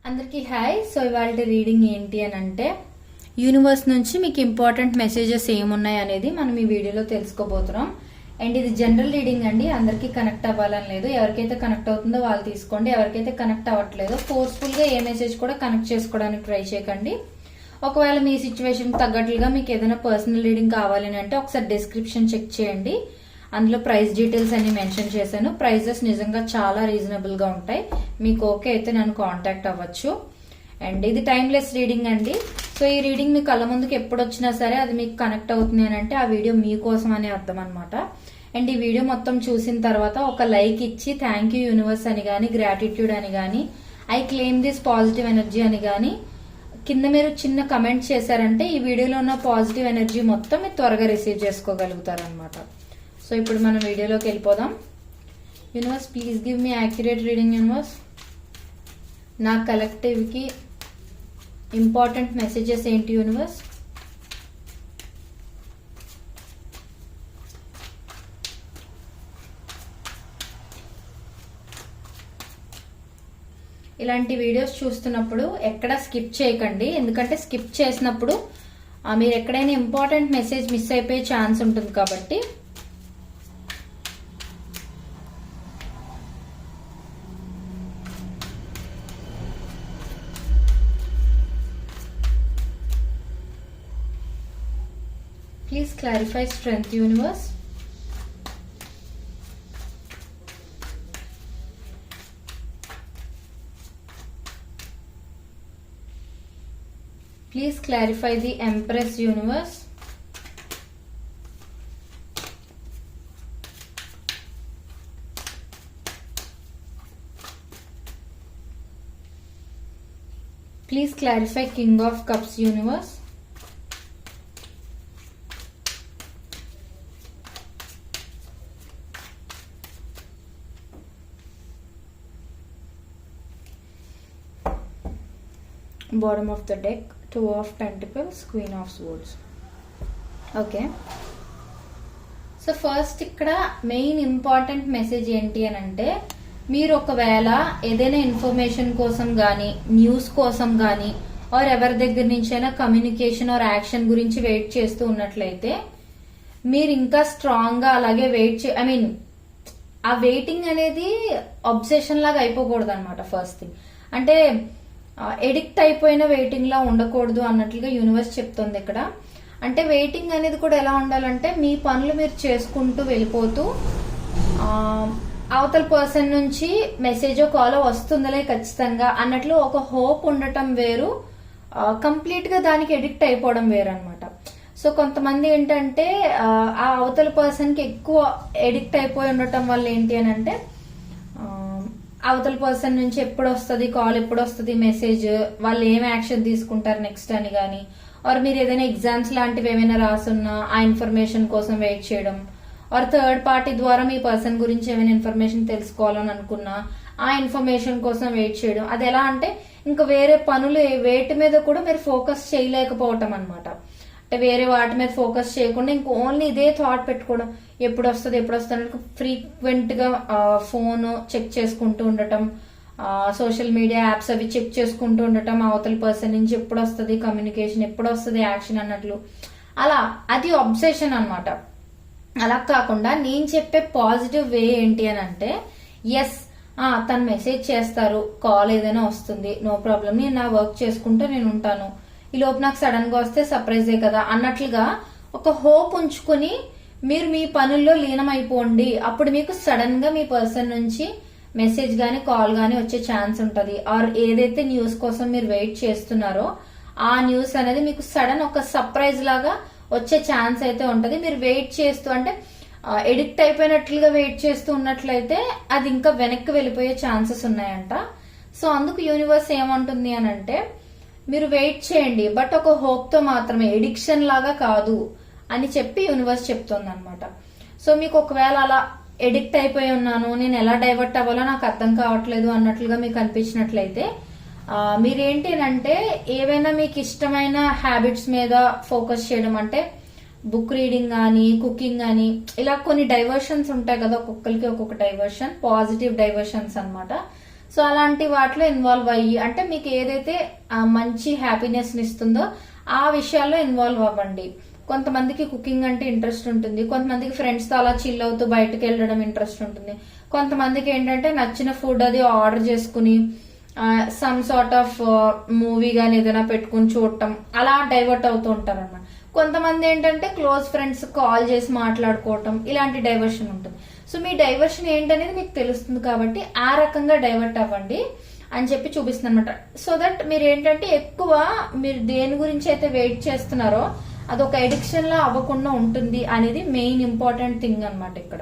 అందరికీ hi. So ఇవాళ reading ఏంటి అని అంటే యూనివర్స్ నుంచి మీకు ఇంపార్టెంట్ మెసేజెస్ ఏమున్నాయి అనేది మనం ఈ వీడియోలో తెలుసుకోబోతున్నాం. అండ్ ఇది జనరల్ రీడింగ్ అండి, అందరికీ కనెక్ట్ అవ్వాలని లేదు. ఎవరికైతే కనెక్ట్ అవుతుందో వాళ్ళు తీసుకోండి, ఎవరికైతే కనెక్ట్ అవ్వట్లేదో ఫోర్స్ఫుల్ గా ఏ మెసేజ్ కూడా కనెక్ట్ చేసుకోవడానికి ట్రై చేయకండి. ఒకవేళ మీ సిచ్యువేషన్ తగ్గట్లుగా మీకు ఏదైనా పర్సనల్ రీడింగ్ కావాలని అంటే ఒకసారి డిస్క్రిప్షన్ చెక్ చేయండి. అందులో ప్రైస్ డీటెయిల్స్ అన్ని మెన్షన్ చేశాను. ప్రైజెస్ నిజంగా చాలా రీజనబుల్ గా ఉంటాయి. మీకు ఓకే అయితే నన్ను కాంటాక్ట్ అవ్వచ్చు. అండ్ ఇది టైమ్లెస్ రీడింగ్ అండి. సో ఈ రీడింగ్ మీ కళ్ళ ముందుకు ఎప్పుడు వచ్చినా సరే అది మీకు కనెక్ట్ అవుతుంది అని అంటే ఆ వీడియో మీకోసం అనే అర్థం అనమాట. అండ్ ఈ వీడియో మొత్తం చూసిన తర్వాత ఒక లైక్ ఇచ్చి థ్యాంక్ యూ యూనివర్స్ అని గానీ, గ్రాటిట్యూడ్ అని గానీ, I claim this positive energy అని గానీ కింద మీరు చిన్న కమెంట్ చేశారంటే ఈ వీడియోలో ఉన్న పాజిటివ్ ఎనర్జీ మొత్తం మీరు త్వరగా రిసీవ్ చేసుకోగలుగుతారు అనమాట. సో ఇప్పుడు మనం వీడియోలోకి వెళ్ళిపోదాం. Universe please give me accurate reading. Universe నా కలెక్టివ్ కి ఇంపార్టెంట్ మెసేజెస్ ఏంటి యూనివర్స్? ఇలాంటి వీడియోస్ చూస్తున్నప్పుడు ఎక్కడ స్కిప్ చేయకండి, ఎందుకంటే స్కిప్ చేసినప్పుడు మీరు ఎక్కడైనా ఇంపార్టెంట్ మెసేజ్ మిస్ అయిపోయే ఛాన్స్ ఉంటుంది కాబట్టి. Please clarify strength, universe. Please clarify the Empress, universe. Please clarify King of Cups, universe. Bottom of the deck, Two of Pentacles, Queen of Swords. Okay, so first ఇక్కడ main important message ఏంటి అని అంటే మీరు ఒకవేళ ఏదైనా information కోసం గానీ, news కోసం గానీ, ఆర్ ఎవరి దగ్గర నుంచైనా కమ్యూనికేషన్ ఆర్ యాక్షన్ గురించి వెయిట్ చేస్తూ ఉన్నట్లయితే మీరు ఇంకా స్ట్రాంగ్ గా అలాగే ఆ వెయిటింగ్ అనేది అబ్సెషన్ లాగా అయిపోకూడదు అనమాట. ఫస్ట్ థింగ్ అంటే ఎడిక్ట్ అయిపోయిన వెయిటింగ్ లా ఉండకూడదు అన్నట్లుగా యూనివర్స్ చెప్తుంది ఇక్కడ. అంటే వెయిటింగ్ అనేది కూడా ఎలా ఉండాలంటే మీ పనులు మీరు చేసుకుంటూ వెళ్ళిపోతూ అవతల పర్సన్ నుంచి మెసేజో కాలో వస్తుందలే ఖచ్చితంగా అన్నట్లు ఒక హోప్ ఉండటం వేరు, కంప్లీట్ గా దానికి ఎడిక్ట్ అయిపోవడం వేరు అనమాట. సో కొంతమంది ఏంటంటే ఆ అవతల పర్సన్ కి ఎక్కువ ఎడిక్ట్ అయిపోయి ఉండటం వల్ల ఏంటి అని అంటే అవతల పర్సన్ నుంచి ఎప్పుడు వస్తుంది కాల్, ఎప్పుడు వస్తుంది మెసేజ్, వాళ్ళు ఏం యాక్షన్ తీసుకుంటారు నెక్స్ట్ అని గానీ, ఆర్ మీరు ఏదైనా ఎగ్జామ్స్ లాంటివి ఏమైనా రాసున్నా ఆ ఇన్ఫర్మేషన్ కోసం వెయిట్ చేయడం, ఆర్ థర్డ్ పార్టీ ద్వారా మీ పర్సన్ గురించి ఏమైనా ఇన్ఫర్మేషన్ తెలుసుకోవాలని అనుకున్నా ఆ ఇన్ఫర్మేషన్ కోసం వెయిట్ చేయడం. అది ఎలా అంటే ఇంకా వేరే పనులు వేటి మీద కూడా మీరు ఫోకస్ చేయలేకపోవటం అనమాట. అంటే వేరే వాటి మీద ఫోకస్ చేయకుండా ఇంక ఓన్లీ ఇదే థాట్ పెట్టుకోవడం, ఎప్పుడు వస్తుంది ఫ్రీక్వెంట్ గా ఫోన్ చెక్ చేసుకుంటూ ఉండటం, సోషల్ మీడియా యాప్స్ అవి చెక్ చేసుకుంటూ ఉండటం, అవతల పర్సన్ నుంచి ఎప్పుడు వస్తుంది కమ్యూనికేషన్, ఎప్పుడు వస్తుంది యాక్షన్ అన్నట్లు. అలా అది అబ్సెషన్ అనమాట. అలా కాకుండా నేను చెప్పే పాజిటివ్ వే ఏంటి అని అంటే ఎస్ తను మెసేజ్ చేస్తారు, కాల్ ఏదైనా వస్తుంది, నో ప్రాబ్లం, నేను నా వర్క్ చేసుకుంటూ నేను ఉంటాను, ఈ లోపు నాకు సడన్ గా వస్తే సర్ప్రైజే కదా అన్నట్లుగా ఒక హోప్ ఉంచుకుని మీరు మీ పనుల్లో లీనమైపోండి. అప్పుడు మీకు సడన్ గా మీ పర్సన్ నుంచి మెసేజ్ గానీ కాల్ గానీ వచ్చే ఛాన్స్ ఉంటది. ఆర్ ఏదైతే న్యూస్ కోసం మీరు వెయిట్ చేస్తున్నారో ఆ న్యూస్ అనేది మీకు సడన్ ఒక సర్ప్రైజ్ లాగా వచ్చే ఛాన్స్ అయితే ఉంటది. మీరు వెయిట్ చేస్తూ అంటే ఎడిక్ట్ అయిపోయినట్లుగా వెయిట్ చేస్తూ ఉన్నట్లయితే అది ఇంకా వెనక్కి వెళ్ళిపోయే ఛాన్సెస్ ఉన్నాయంట. సో అందుకు యూనివర్స్ ఏమంటుంది అని అంటే మీరు వెయిట్ చేయండి, బట్ ఒక హోప్ తో మాత్రమే, ఎడిక్షన్ లాగా కాదు అని చెప్పి యూనివర్స్ చెప్తుంది అనమాట. సో మీకు ఒకవేళ అలా ఎడిక్ట్ అయిపోయి ఉన్నాను, నేను ఎలా డైవర్ట్ అవ్వాలో నాకు అర్థం కావట్లేదు అన్నట్లుగా మీకు అనిపించినట్లయితే మీరేంటి అంటే ఏవైనా మీకు ఇష్టమైన హ్యాబిట్స్ మీద ఫోకస్ చేయడం, అంటే బుక్ రీడింగ్ గానీ, కుకింగ్ గానీ, ఇలా కొన్ని డైవర్షన్స్ ఉంటాయి కదా, ఒక్కొక్కరికి ఒక్కొక్క డైవర్షన్, పాజిటివ్ డైవర్షన్స్ అన్నమాట. సో అలాంటి వాటిలో ఇన్వాల్వ్ అయ్యి, అంటే మీకు ఏదైతే మంచి హ్యాపీనెస్ ఇస్తుందో ఆ విషయాల్లో ఇన్వాల్వ్ అవ్వండి. కొంతమందికి కుకింగ్ అంటే ఇంట్రెస్ట్ ఉంటుంది, కొంతమందికి ఫ్రెండ్స్ తో అలా చిల్ అవుతూ బయటకు వెళ్ళడం ఇంట్రెస్ట్ ఉంటుంది, కొంతమందికి ఏంటంటే నచ్చిన ఫుడ్ అది ఆర్డర్ చేసుకుని సమ్ సార్ట్ ఆఫ్ మూవీ గానీ ఏదైనా పెట్టుకుని చూడటం, అలా డైవర్ట్ అవుతూ ఉంటారు అన్నమాట. కొంతమంది ఏంటంటే క్లోజ్ ఫ్రెండ్స్ కాల్ చేసి మాట్లాడుకోవటం, ఇలాంటి డైవర్షన్ ఉంటుంది. సో మీ డైవర్షన్ ఏంటనేది మీకు తెలుస్తుంది కాబట్టి ఆ రకంగా డైవర్ట్ అవ్వండి అని చెప్పి చూపిస్తుంది అనమాట. సో దట్ మీరు ఏంటంటే ఎక్కువ మీరు దేని గురించి అయితే వెయిట్ చేస్తున్నారో అదొక ఎడిక్షన్ లా అవ్వకుండా ఉంటుంది అనేది మెయిన్ ఇంపార్టెంట్ థింగ్ అనమాట ఇక్కడ.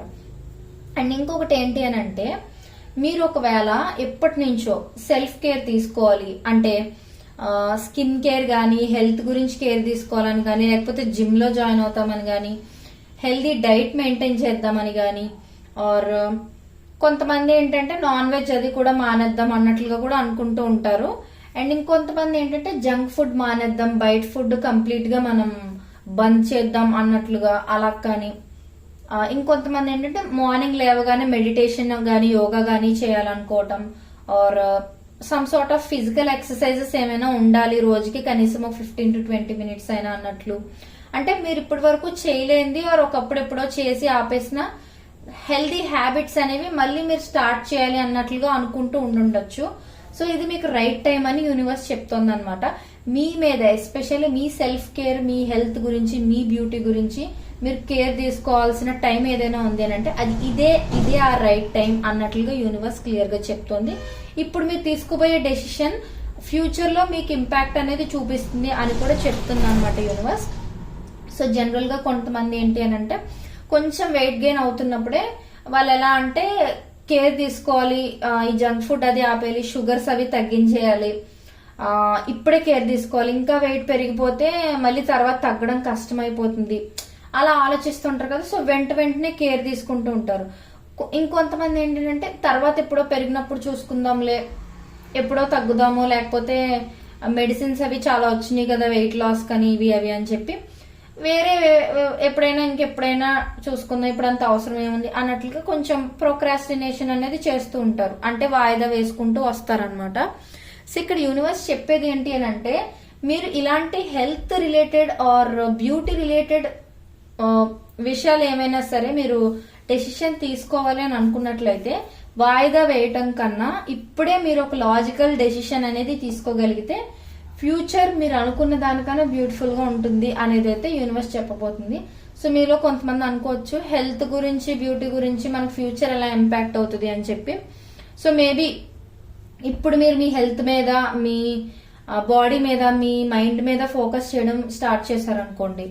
అండ్ ఇంకొకటి ఏంటి అని అంటే, మీరు ఒకవేళ ఎప్పటి నుంచో సెల్ఫ్ కేర్ తీసుకోవాలి అంటే స్కిన్ కేర్ గానీ, హెల్త్ గురించి కేర్ తీసుకోవాలని కానీ, లేకపోతే జిమ్ లో జాయిన్ అవుతామని కానీ, హెల్దీ డైట్ మెయింటైన్ చేద్దామని కానీ, ఆర్ కొంతమంది ఏంటంటే నాన్ వెజ్ అది కూడా మానేద్దాం అన్నట్లుగా కూడా అనుకుంటూ ఉంటారు. అండ్ ఇంకొంతమంది ఏంటంటే జంక్ ఫుడ్ మానేద్దాం, బయట ఫుడ్ కంప్లీట్ గా మనం బంద్ చేద్దాం అన్నట్లుగా అలా కానీ, ఇంకొంతమంది ఏంటంటే మార్నింగ్ లేవగానే మెడిటేషన్ గానీ, యోగా గానీ చేయాలనుకోవటం, or some sort of physical exercises ఏమైనా ఉండాలి రోజుకి కనీసం ఒక 15 to 20 minutes అయినా అన్నట్లు. అంటే మీరు ఇప్పటి వరకు చేయలేంది ఆర్ ఒకప్పుడెప్పుడో చేసి ఆపేసిన హెల్దీ హ్యాబిట్స్ అనేవి మళ్ళీ మీరు స్టార్ట్ చేయాలి అన్నట్లుగా అనుకుంటూ ఉండుండొచ్చు. సో ఇది మీకు రైట్ టైం అని యూనివర్స్ చెప్తోంది అనమాట. మీ మీద ఎస్పెషల్లీ మీ సెల్ఫ్ కేర్, మీ హెల్త్ గురించి, మీ బ్యూటీ గురించి మీరు కేర్ తీసుకోవాల్సిన టైం ఏదైనా ఉంది అని అంటే అది ఇదే ఆ రైట్ టైం అన్నట్లుగా యూనివర్స్ క్లియర్ గా చెప్తోంది. ఇప్పుడు మీరు తీసుకోబోయే డెసిషన్ ఫ్యూచర్ లో మీకు ఇంపాక్ట్ అనేది చూపిస్తుంది అని కూడా చెప్తుంది అనమాట యూనివర్స్. సో జనరల్ గా కొంతమంది ఏంటి అని అంటే కొంచెం వెయిట్ గెయిన్ అవుతున్నప్పుడే వాళ్ళు ఎలా అంటే కేర్ తీసుకోవాలి, ఈ జంక్ ఫుడ్ అది ఆపేయాలి, షుగర్స్ అవి తగ్గించేయాలి, ఇప్పుడే కేర్ తీసుకోవాలి, ఇంకా వెయిట్ పెరిగిపోతే మళ్ళీ తర్వాత తగ్గడం కష్టమైపోతుంది, అలా ఆలోచిస్తుంటారు కదా. సో వెంటనే కేర్ తీసుకుంటూ ఉంటారు. ఇంకొంతమంది ఏంటంటే తర్వాత ఎప్పుడో పెరిగినప్పుడు చూసుకుందాంలే, ఎప్పుడో తగ్గుదామో, లేకపోతే మెడిసిన్స్ అవి చాలా వచ్చినాయి కదా వెయిట్ లాస్ కానీ ఇవి అవి అని చెప్పి వేరే ఎప్పుడైనా ఇంకెప్పుడైనా చూసుకుందాం, ఇప్పుడు అంత అవసరం ఏముంది అన్నట్లుగా కొంచెం ప్రోక్రాస్టినేషన్ అనేది చేస్తూ ఉంటారు, అంటే వాయిదా వేసుకుంటూ వస్తారనమాట. సో ఇక్కడ యూనివర్స్ చెప్పేది ఏంటి అని అంటే, మీరు ఇలాంటి health related are beauty related విషయాలు ఏమైనా సరే మీరు డెసిషన్ తీసుకోవాలి అని అనుకున్నట్లయితే వాయిదా వేయటం కన్నా ఇప్పుడే మీరు ఒక లాజికల్ డెసిషన్ అనేది తీసుకోగలిగితే ఫ్యూచర్ మీరు అనుకున్న దానికన్నా బ్యూటిఫుల్ గా ఉంటుంది అనేది అయితే యూనివర్స్ చెప్పబోతుంది. సో మీలో కొంతమంది అనుకోవచ్చు హెల్త్ గురించి, బ్యూటీ గురించి మనకు ఫ్యూచర్ ఎలా ఇంపాక్ట్ అవుతుంది అని చెప్పి. సో మేబీ ఇప్పుడు మీరు మీ హెల్త్ మీద, మీ బాడీ మీద, మీ మైండ్ మీద ఫోకస్ చేయడం స్టార్ట్ చేశారనుకోండి,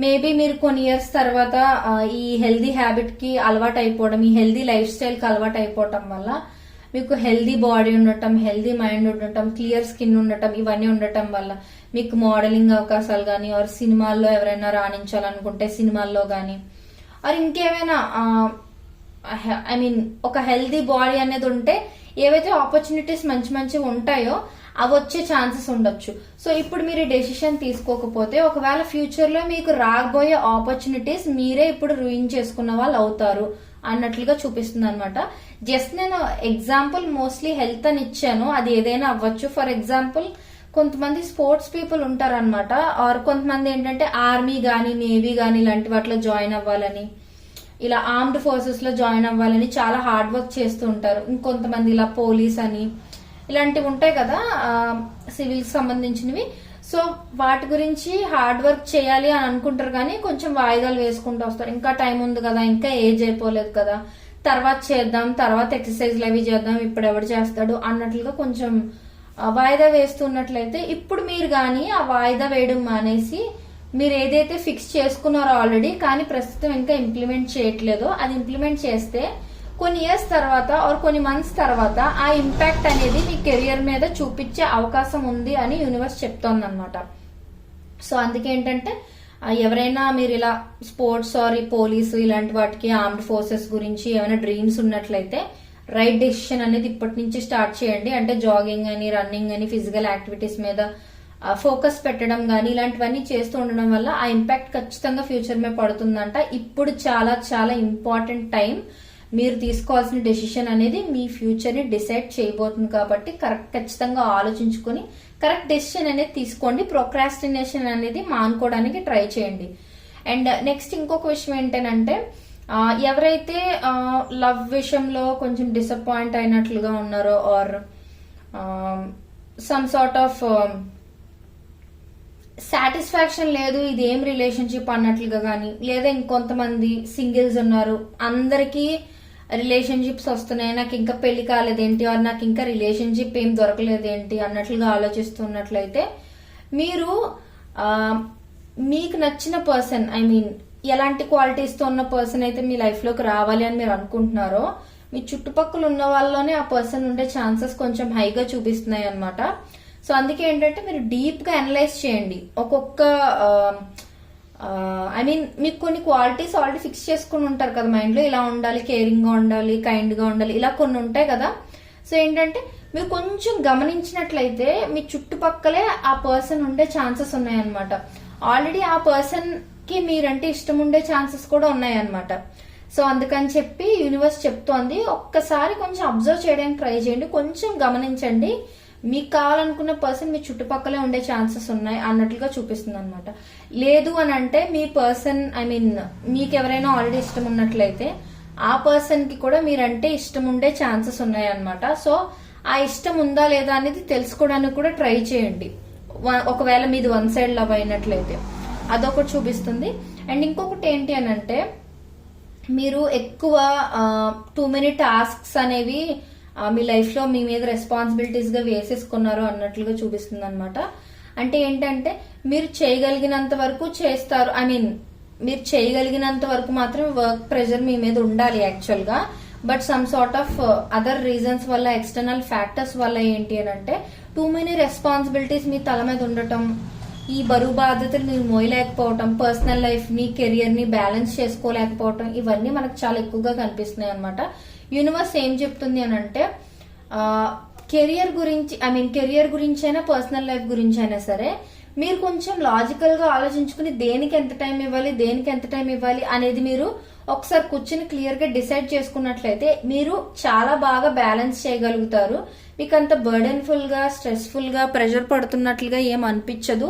మేబీ మీరు కొన్ని ఇయర్స్ తర్వాత ఈ హెల్దీ హ్యాబిట్ కి అలవాటు అయిపోవడం, ఈ హెల్దీ లైఫ్ స్టైల్ కి అలవాటు అయిపోవటం వల్ల మీకు హెల్దీ బాడీ ఉండటం, హెల్దీ మైండ్ ఉండటం, క్లియర్ స్కిన్ ఉండటం, ఇవన్నీ ఉండటం వల్ల మీకు మోడలింగ్ అవకాశాలు కానీ, ఆర్ సినిమాల్లో ఎవరైనా రాణించాలనుకుంటే సినిమాల్లో కానీ, ఆర్ ఇంకేమైనా ఐ మీన్ ఒక హెల్దీ బాడీ అనేది ఉంటే ఏవైతే ఆపర్చునిటీస్ మంచి ఉంటాయో అవి వచ్చే ఛాన్సెస్ ఉండొచ్చు. సో ఇప్పుడు మీరు డెసిషన్ తీసుకోకపోతే ఒకవేళ ఫ్యూచర్ లో మీకు రాబోయే ఆపర్చునిటీస్ మీరే ఇప్పుడు రూయిన్ చేసుకున్న వాళ్ళు అవుతారు అన్నట్లుగా చూపిస్తుంది అనమాట. జస్ట్ నేను ఎగ్జాంపుల్ మోస్ట్లీ హెల్త్ అని ఇచ్చాను, అది ఏదైనా అవ్వచ్చు. ఫర్ ఎగ్జాంపుల్ కొంతమంది స్పోర్ట్స్ పీపుల్ ఉంటారనమాట, ఆర్ కొంతమంది ఏంటంటే ఆర్మీ గానీ, నేవీ గానీ ఇలాంటి వాటిలో జాయిన్ అవ్వాలని, ఇలా ఆర్మ్డ్ ఫోర్సెస్ లో జాయిన్ అవ్వాలని చాలా హార్డ్ వర్క్ చేస్తూ ఉంటారు. ఇంకొంతమంది ఇలా పోలీస్ అని ఇలాంటివి ఉంటాయి కదా సివిల్ సంబంధించినవి. సో వాటి గురించి హార్డ్ వర్క్ చేయాలి అని అనుకుంటారు కానీ కొంచెం వాయిదాలు వేసుకుంటూ వస్తారు. ఇంకా టైం ఉంది కదా, ఇంకా ఏజ్ అయిపోలేదు కదా, తర్వాత చేద్దాం, తర్వాత ఎక్సర్సైజ్లు అవి చేద్దాం, ఇప్పుడు ఎవడు చేస్తాడు అన్నట్లుగా కొంచెం వాయిదా వేస్తున్నట్లయితే ఇప్పుడు మీరు కానీ ఆ వాయిదా వేయడం మానేసి మీరు ఏదైతే ఫిక్స్ చేసుకున్నారో ఆల్రెడీ కానీ ప్రస్తుతం ఇంకా ఇంప్లిమెంట్ చేయట్లేదో అది ఇంప్లిమెంట్ చేస్తే కొన్ని ఇయర్స్ తర్వాత ఆర్ కొన్ని మంత్స్ తర్వాత ఆ ఇంపాక్ట్ అనేది మీ కెరియర్ మీద చూపించే అవకాశం ఉంది అని యూనివర్స్ చెప్తోంది అనమాట. సో అందుకే ఏంటంటే ఎవరైనా మీరు ఇలా స్పోర్ట్స్ ఆర్ పోలీసు ఇలాంటి వాటికి, ఆర్మ్డ్ ఫోర్సెస్ గురించి ఏమైనా డ్రీమ్స్ ఉన్నట్లయితే రైట్ డెసిషన్ అనేది ఇప్పటి నుంచి స్టార్ట్ చేయండి. అంటే జాగింగ్ అని, రన్నింగ్ అని, ఫిజికల్ యాక్టివిటీస్ మీద ఫోకస్ పెట్టడం కానీ ఇలాంటివన్నీ చేస్తూ ఉండడం వల్ల ఆ ఇంపాక్ట్ ఖచ్చితంగా ఫ్యూచర్ మీద పడుతుందంట. ఇప్పుడు చాలా చాలా ఇంపార్టెంట్ టైం. మీరు తీసుకోవాల్సిన డెసిషన్ అనేది మీ ఫ్యూచర్ ని డిసైడ్ చేయబోతుంది కాబట్టి ఖచ్చితంగా ఆలోచించుకొని కరెక్ట్ డెసిషన్ అనేది తీసుకోండి. ప్రోక్రాస్టినేషన్ అనేది మానుకోవడానికి ట్రై చేయండి. అండ్ నెక్స్ట్ ఇంకొక విషయం ఏంటంటే ఎవరైతే లవ్ విషయంలో కొంచెం డిసప్పాయింట్ అయినట్లుగా ఉన్నారో or some sort of satisfaction లేదు, ఇది ఏం రిలేషన్షిప్ అన్నట్లుగా కానీ, లేదా ఇంకొంతమంది సింగిల్స్ ఉన్నారు, అందరికీ రిలేషన్షిప్స్ వస్తున్నాయి, నాకు ఇంకా పెళ్లి కాలేదేంటి ఆర్ నాకు ఇంకా రిలేషన్షిప్ ఏం దొరకలేదేంటి అన్నట్లుగా ఆలోచిస్తున్నట్లయితే మీరు మీకు నచ్చిన పర్సన్, ఐ మీన్ ఎలాంటి క్వాలిటీస్ తో ఉన్న పర్సన్ అయితే మీ లైఫ్ లోకి రావాలి అని మీరు అనుకుంటున్నారో మీ చుట్టుపక్కల ఉన్న వాళ్ళలోనే ఆ పర్సన్ ఉండే ఛాన్సెస్ కొంచెం హైగా చూపిస్తున్నాయి అన్నమాట. సో అందుకే ఏంటంటే మీరు డీప్ గా అనలైజ్ చేయండి. ఒక్కొక్క ఐ మీన్ మీకు కొన్ని క్వాలిటీస్ ఆల్రెడీ ఫిక్స్ చేసుకుని ఉంటారు కదా మైండ్ లో, ఇలా ఉండాలి, కేరింగ్ గా ఉండాలి, కైండ్ గా ఉండాలి, ఇలా కొన్ని ఉంటాయి కదా. సో ఏంటంటే మీరు కొంచెం గమనించినట్లయితే మీ చుట్టుపక్కలే ఆ పర్సన్ ఉండే ఛాన్సెస్ ఉన్నాయన్నమాట. ఆల్రెడీ ఆ పర్సన్ కి మీరంటే ఇష్టం ఉండే ఛాన్సెస్ కూడా ఉన్నాయన్నమాట. సో అందుకని చెప్పి యూనివర్స్ చెప్తోంది, ఒక్కసారి కొంచెం అబ్జర్వ్ చేయడానికి ట్రై చేయండి, కొంచెం గమనించండి. మీకు కావాలనుకున్న పర్సన్ మీ చుట్టుపక్కలే ఉండే ఛాన్సెస్ ఉన్నాయి అన్నట్లుగా చూపిస్తుంది అనమాట. లేదు అని అంటే మీ పర్సన్, ఐ మీన్ మీకు ఎవరైనా ఆల్రెడీ ఇష్టం ఉన్నట్లయితే ఆ పర్సన్ కి కూడా మీరంటే ఇష్టం ఉండే ఛాన్సెస్ ఉన్నాయి అనమాట. సో ఆ ఇష్టం ఉందా లేదా అనేది తెలుసుకోవడానికి కూడా ట్రై చేయండి. ఒకవేళ మీది వన్ సైడ్ లవ్ అయినట్లయితే అదొకటి చూపిస్తుంది. అండ్ ఇంకొకటి ఏంటి అని అంటే మీరు ఎక్కువ టూ మెనీ టాస్క్స్ అనేవి మీ లైఫ్ లో మీ మీద రెస్పాన్సిబిలిటీస్ గా వేసేసుకున్నారు అన్నట్లుగా చూపిస్తుంది అనమాట. అంటే ఏంటంటే మీరు చేయగలిగినంత వరకు చేస్తారు, ఐ మీన్ మీరు చేయగలిగినంత వరకు మాత్రం వర్క్ ప్రెషర్ మీ మీద ఉండాలి యాక్చువల్ గా. But some sort of other reasons వల్ల, ఎక్స్టర్నల్ ఫ్యాక్టర్స్ వల్ల ఏంటి అని అంటే టూ మెనీ రెస్పాన్సిబిలిటీస్ మీ తల మీద ఉండటం, ఈ బరువు బాధ్యతలు మీరు మోయలేకపోవటం, పర్సనల్ లైఫ్ ని కెరియర్ ని బ్యాలెన్స్ చేసుకోలేకపోవటం, ఇవన్నీ మనకు చాలా ఎక్కువగా కనిపిస్తున్నాయి అనమాట. యూనివర్స్ ఏం చెప్తుంది అని అంటే కెరియర్ గురించి, ఐ మీన్ కెరియర్ గురించి అయినా పర్సనల్ లైఫ్ గురించి అయినా సరే మీరు కొంచెం లాజికల్ గా ఆలోచించుకుని దేనికి ఎంత టైం ఇవ్వాలి, దేనికి ఎంత టైం ఇవ్వాలి అనేది మీరు ఒకసారి కూర్చుని క్లియర్ గా డిసైడ్ చేసుకున్నట్లయితే మీరు చాలా బాగా బ్యాలెన్స్ చేయగలుగుతారు. మీకు అంత బర్డెన్ఫుల్ గా, స్ట్రెస్ఫుల్ గా, ప్రెషర్ పడుతున్నట్లుగా ఏం అనిపించదు.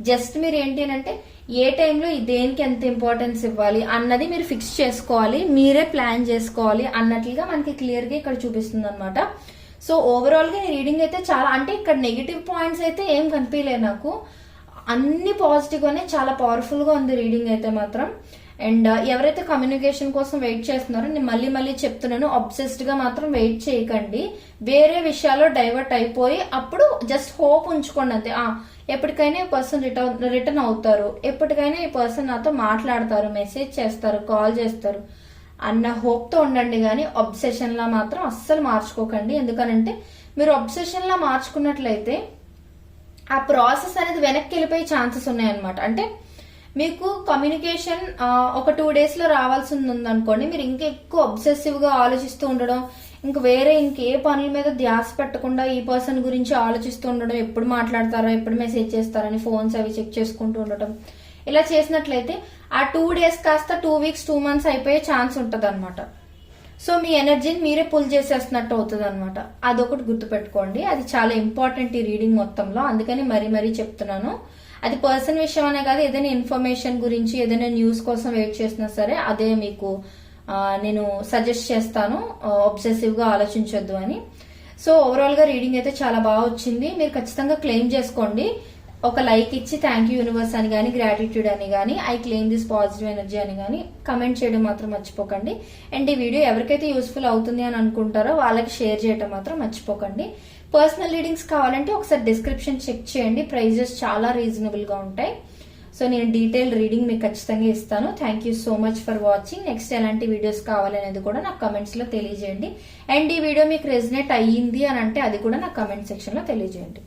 జస్ట్ మీరు ఏంటి అంటే ఏ టైంలో దేనికి ఎంత ఇంపార్టెన్స్ ఇవ్వాలి అన్నది మీరు ఫిక్స్ చేసుకోవాలి, మీరే ప్లాన్ చేసుకోవాలి అన్నట్లుగా మనకి క్లియర్ గా ఇక్కడ చూపిస్తుంది అనమాట. సో ఓవరాల్ గా ఈ రీడింగ్ అయితే చాలా, అంటే ఇక్కడ నెగిటివ్ పాయింట్స్ అయితే ఏం కనిపించలేదు నాకు, అన్ని పాజిటివ్ గానే చాలా పవర్ఫుల్ గా ఉంది రీడింగ్ అయితే మాత్రం. అండ్ ఎవరైతే కమ్యూనికేషన్ కోసం వెయిట్ చేస్తున్నారో నేను మళ్ళీ మళ్ళీ చెప్తున్నాను, అబ్సెస్డ్ గా మాత్రం వెయిట్ చేయకండి. వేరే విషయాల్లో డైవర్ట్ అయిపోయి అప్పుడు జస్ట్ హోప్ ఉంచుకోండి అంతే. ఎప్పటికైనా ఈ పర్సన్ రిటర్న్ అవుతారు, ఎప్పటికైనా ఈ పర్సన్ నాతో మాట్లాడతారు, మెసేజ్ చేస్తారు, కాల్ చేస్తారు అన్న హోప్ తో ఉండండి. కానీ అబ్సెషన్ లా మాత్రం అస్సలు మార్చుకోకండి. ఎందుకనంటే మీరు అబ్సెషన్ లా మార్చుకున్నట్లయితే ఆ ప్రాసెస్ అనేది వెనక్కి వెళ్ళిపోయే ఛాన్సెస్ ఉన్నాయన్నమాట. అంటే మీకు కమ్యూనికేషన్ ఒక 2 days లో రావాల్సింది ఉందనుకోండి, మీరు ఇంకా ఎక్కువ అబ్సెసివ్ గా ఆలోచిస్తూ ఉండడం, ఇంక వేరే ఇంకే పనుల మీద ధ్యాస పెట్టకుండా ఈ పర్సన్ గురించి ఆలోచిస్తూ ఉండడం, ఎప్పుడు మాట్లాడతారో, ఎప్పుడు మెసేజ్ చేస్తారని ఫోన్స్ అవి చెక్ చేసుకుంటూ ఉండటం, ఇలా చేసినట్లయితే ఆ 2 days కాస్త 2 weeks 2 months అయిపోయే ఛాన్స్ ఉంటది అనమాట. సో మీ ఎనర్జీని మీరే పుల్ చేసేస్తున్నట్టు అవుతుంది అనమాట. అదొకటి గుర్తుపెట్టుకోండి, అది చాలా ఇంపార్టెంట్ ఈ రీడింగ్ మొత్తంలో. అందుకని మరీ చెప్తున్నాను. అది పర్సన్ విషయం అనే కాదు, ఏదైనా ఇన్ఫర్మేషన్ గురించి, ఏదైనా న్యూస్ కోసం వెయిట్ చేసినా సరే అదే మీకు నేను సజెస్ట్ చేస్తాను, అబ్సెసివ్ గా ఆలోచించొద్దు అని. సో ఓవరాల్ గా రీడింగ్ అయితే చాలా బాగా వచ్చింది. మీరు ఖచ్చితంగా క్లెయిమ్ చేసుకోండి. ఒక లైక్ ఇచ్చి థ్యాంక్ యూ యూనివర్స్ అని కానీ, గ్రాటిట్యూడ్ అని కానీ, I claim this positive energy అని కానీ కమెంట్ చేయడం మాత్రం మర్చిపోకండి. అండ్ ఈ వీడియో ఎవరికైతే యూస్ఫుల్ అవుతుంది అని అనుకుంటారో వాళ్ళకి షేర్ చేయడం మాత్రం మర్చిపోకండి. పర్సనల్ రీడింగ్స్ కావాలంటే ఒకసారి డిస్క్రిప్షన్ చెక్ చేయండి, ప్రైజెస్ చాలా రీజనబుల్ గా ఉంటాయి. సో నేను డీటెయిల్ రీడింగ్ మీకు ఖచ్చితంగా ఇస్తాను. Thank you so much for watching. Next ఎలాంటి వీడియోస్ కావాలనేది కూడా నాకు కమెంట్స్ లో తెలియజేయండి. అండ్ ఈ వీడియో మీకు రెజనేట్ అయ్యింది అని అంటే అది కూడా నాకు కమెంట్ సెక్షన్ లో తెలియజేయండి.